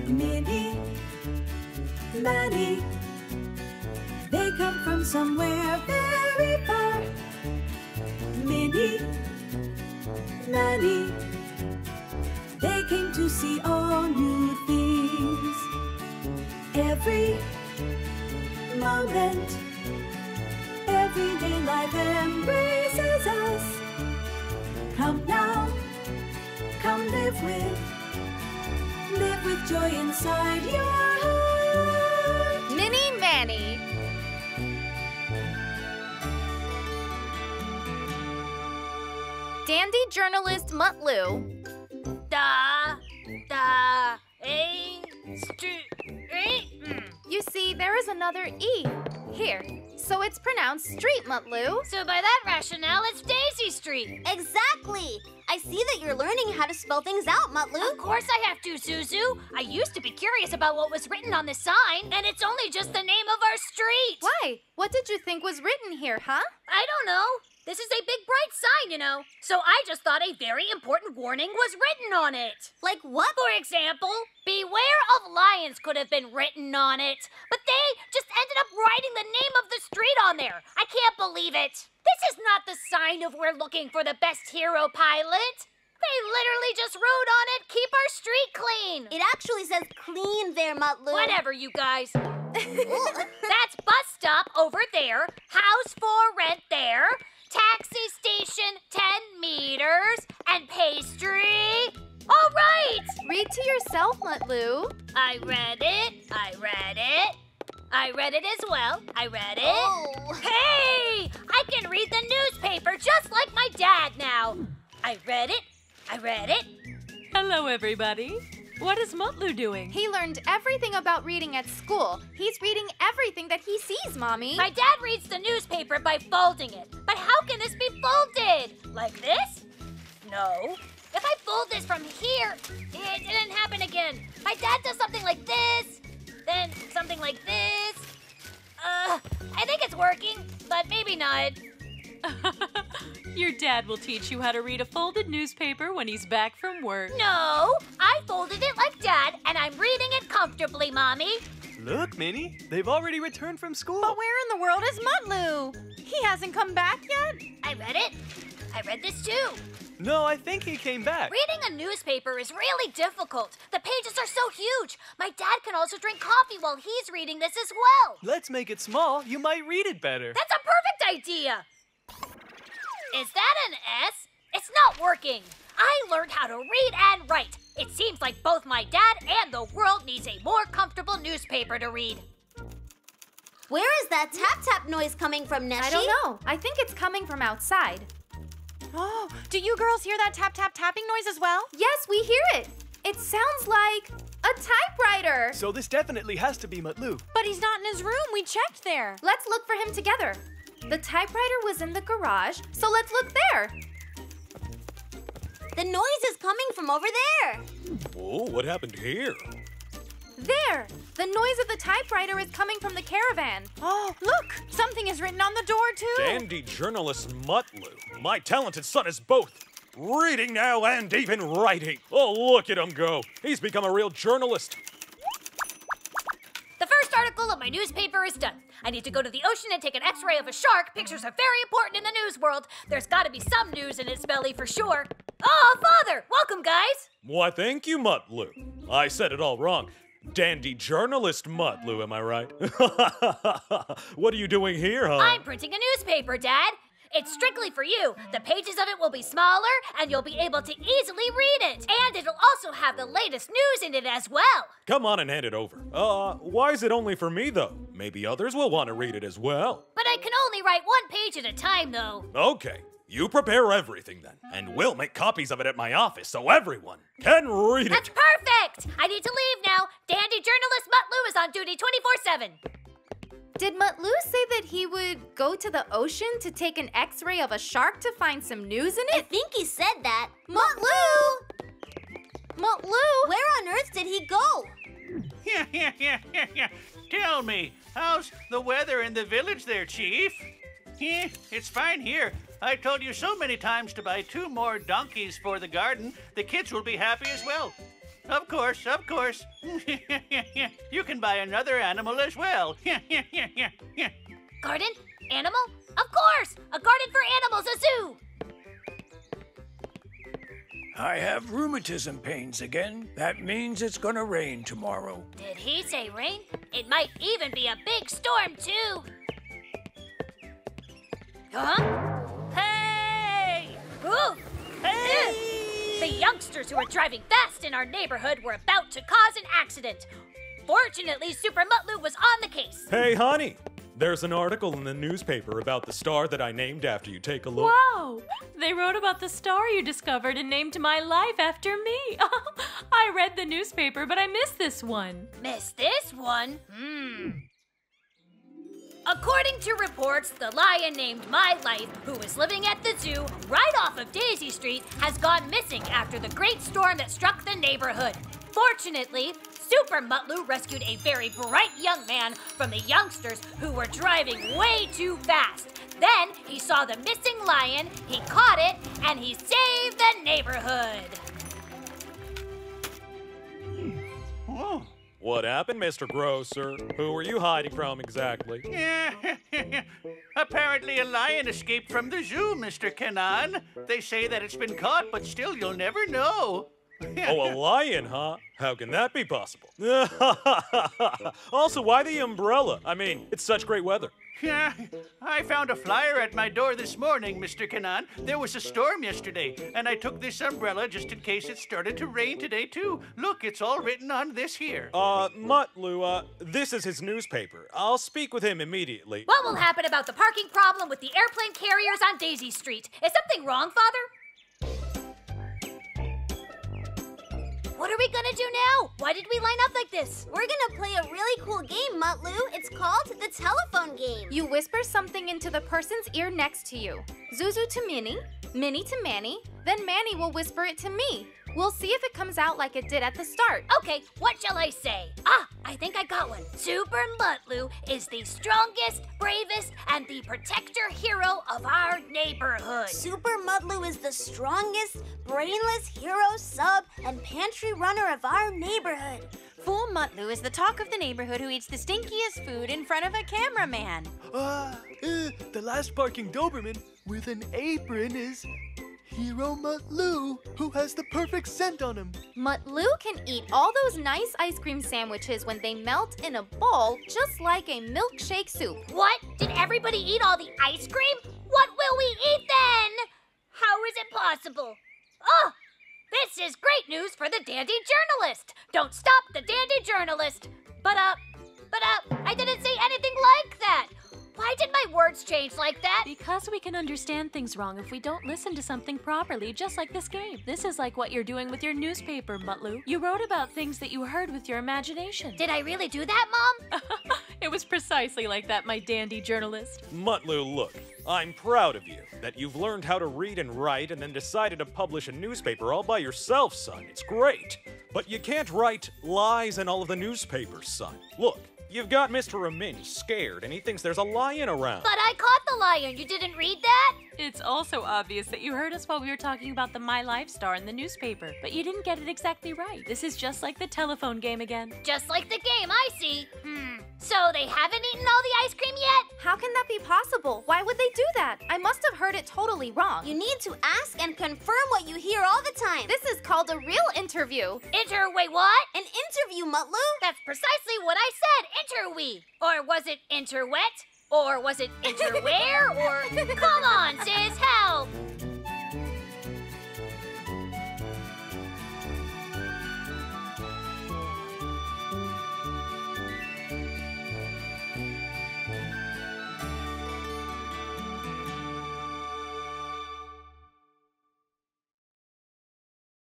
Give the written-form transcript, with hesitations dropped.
Mini, Manny, they come from somewhere very far. Mini, Manny, they came to see all new things. Every moment, everyday life embraces us. Come now, come live with joy inside your heart. Mini Manny. Dandy journalist Mutlu. You see, there is another E here, so it's pronounced street, Mutlu. So by that rationale, it's Daisy Street. Exactly. I see that you're learning how to spell things out, Mutlu. Of course I have to, Zuzu. I used to be curious about what was written on the sign, and it's only just the name of our street. Why? What did you think was written here, huh? I don't know. This is a big, bright sign, you know. So I just thought a very important warning was written on it. Like what? For example, beware of lions could have been written on it. But they just ended up writing the name of the street on there. I can't believe it. This is not the sign of we're looking for the best hero pilot. They literally just wrote on it, keep our street clean. It actually says clean there, Mutlu. Whatever, you guys. That's bus stop over there, house for rent there, taxi station 10 meters, and pastry. All right. Read to yourself, Mutlu. I read it. I read it. I read it as well. I read it. Oh. Hey! I can read the newspaper just like my dad now. I read it. I read it. Hello, everybody. What is Mutlu doing? He learned everything about reading at school. He's reading everything that he sees, Mommy. My dad reads the newspaper by folding it. But how can this be folded? Like this? No. If I fold this from here, it didn't happen again. My dad does something like this, then something like this. I think it's working, but maybe not. Your dad will teach you how to read a folded newspaper when he's back from work. No, I folded it like Dad, and I'm reading it comfortably, Mommy. Look, Minnie, they've already returned from school. But where in the world is Mutlu? He hasn't come back yet? I read it. I read this too. No, I think he came back. Reading a newspaper is really difficult. The pages are so huge. My dad can also drink coffee while he's reading this as well. Let's make it small. You might read it better. That's a perfect idea. Is that an S? It's not working. I learned how to read and write. It seems like both my dad and the world needs a more comfortable newspaper to read. Where is that tap-tap noise coming from, Neshi? I don't know. I think it's coming from outside. Oh, do you girls hear that tap-tap-tapping noise as well? Yes, we hear it. It sounds like a typewriter. So this definitely has to be Mutlu. But he's not in his room. We checked there. Let's look for him together. The typewriter was in the garage, so let's look there. The noise is coming from over there. Oh, what happened here? There! The noise of the typewriter is coming from the caravan. Oh, look! Something is written on the door, too. Dandy journalist Mutlu. My talented son is both reading now and even writing. Oh, look at him go. He's become a real journalist. The first article of my newspaper is done. I need to go to the ocean and take an x-ray of a shark. Pictures are very important in the news world. There's got to be some news in its belly for sure. Oh, Father! Welcome, guys! Why, thank you, Mutlu. I said it all wrong. Dandy journalist Mutlu, am I right? What are you doing here, huh? I'm printing a newspaper, Dad. It's strictly for you. The pages of it will be smaller, and you'll be able to easily read it. And it'll also have the latest news in it as well. Come on and hand it over. Why is it only for me, though? Maybe others will want to read it as well. But I can only write one page at a time, though. Okay. You prepare everything then, and we'll make copies of it at my office so everyone can read it. That's perfect! I need to leave now. Dandy journalist Mutlu is on duty 24/7. Did Mutlu say that he would go to the ocean to take an x-ray of a shark to find some news in it? I think he said that. Mutlu! Mutlu! Where on earth did he go? Tell me, how's the weather in the village there, Chief? It's fine here. I told you so many times to buy 2 more donkeys for the garden. The kids will be happy as well. Of course, of course. You can buy another animal as well. Garden? Animal? Of course! A garden for animals, a zoo! I have rheumatism pains again. That means it's gonna rain tomorrow. Did he say rain? It might even be a big storm, too. Huh? Hey! Ooh! Hey! The youngsters who were driving fast in our neighborhood were about to cause an accident. Fortunately, Super Mutlu was on the case. Hey, honey! There's an article in the newspaper about the star that I named after you. Take a look. Wow! They wrote about the star you discovered and named my life after me. I read the newspaper, but I missed this one. Missed this one? According to reports, the lion named My Life, who was living at the zoo right off of Daisy Street, has gone missing after the great storm that struck the neighborhood. Fortunately, Super Mutlu rescued a very bright young man from the youngsters who were driving way too fast. Then he saw the missing lion, he caught it, and he saved the neighborhood. Oh. What happened, Mr. Grocer? Who were you hiding from exactly? Apparently a lion escaped from the zoo, Mr. Kenan. They say that it's been caught, but still you'll never know. Oh, a lion, huh? How can that be possible? Also, why the umbrella? I mean, it's such great weather. I found a flyer at my door this morning, Mr. Kenan. There was a storm yesterday, and I took this umbrella just in case it started to rain today, too. Look, it's all written on this here. Mutlu, this is his newspaper. I'll speak with him immediately. What will happen about the parking problem with the airplane carriers on Daisy Street? Is something wrong, Father? What are we gonna do now? Why did we line up like this? We're gonna play a really cool game, Mutlu. It's called the telephone game. You whisper something into the person's ear next to you. Zuzu to Minnie, Minnie to Manny, then Manny will whisper it to me. We'll see if it comes out like it did at the start. Okay, what shall I say? I think I got one. Super Mutlu is the strongest, bravest, and the protector hero of our neighborhood. Super Mutlu is the strongest, brainless hero, sub, and pantry runner of our neighborhood. Fool Mutlu is the talk of the neighborhood who eats the stinkiest food in front of a cameraman. The last barking Doberman with an apron is Hero Mutlu, who has the perfect scent on him. Mutlu can eat all those nice ice cream sandwiches when they melt in a bowl, just like a milkshake soup. What? Did everybody eat all the ice cream? What will we eat then? How is it possible? Oh, this is great news for the dandy journalist. Don't stop the dandy journalist. But I didn't say anything like that. Why did my words change like that? Because we can understand things wrong if we don't listen to something properly, just like this game. This is like what you're doing with your newspaper, Mutlu. You wrote about things that you heard with your imagination. Did I really do that, Mom? It was precisely like that, my dandy journalist. Mutlu, look, I'm proud of you that you've learned how to read and write and then decided to publish a newspaper all by yourself, son. It's great. But you can't write lies in all of the newspapers, son. Look. You've got Mr. Ramin scared, and he thinks there's a lion around. But I caught the lion. You didn't read that? It's also obvious that you heard us while we were talking about the My Life star in the newspaper, but you didn't get it exactly right. This is just like the telephone game again. Just like the game, I see. So they haven't eaten all the ice cream yet? How can that be possible? Why would they do that? I must have heard it totally wrong. You need to ask and confirm what you hear all the time. This is called a real interview. Wait, what? An interview, Mutlu. That's precisely what I said, interwe. Or was it interwet? Or was it interwear? Or, come on, sis,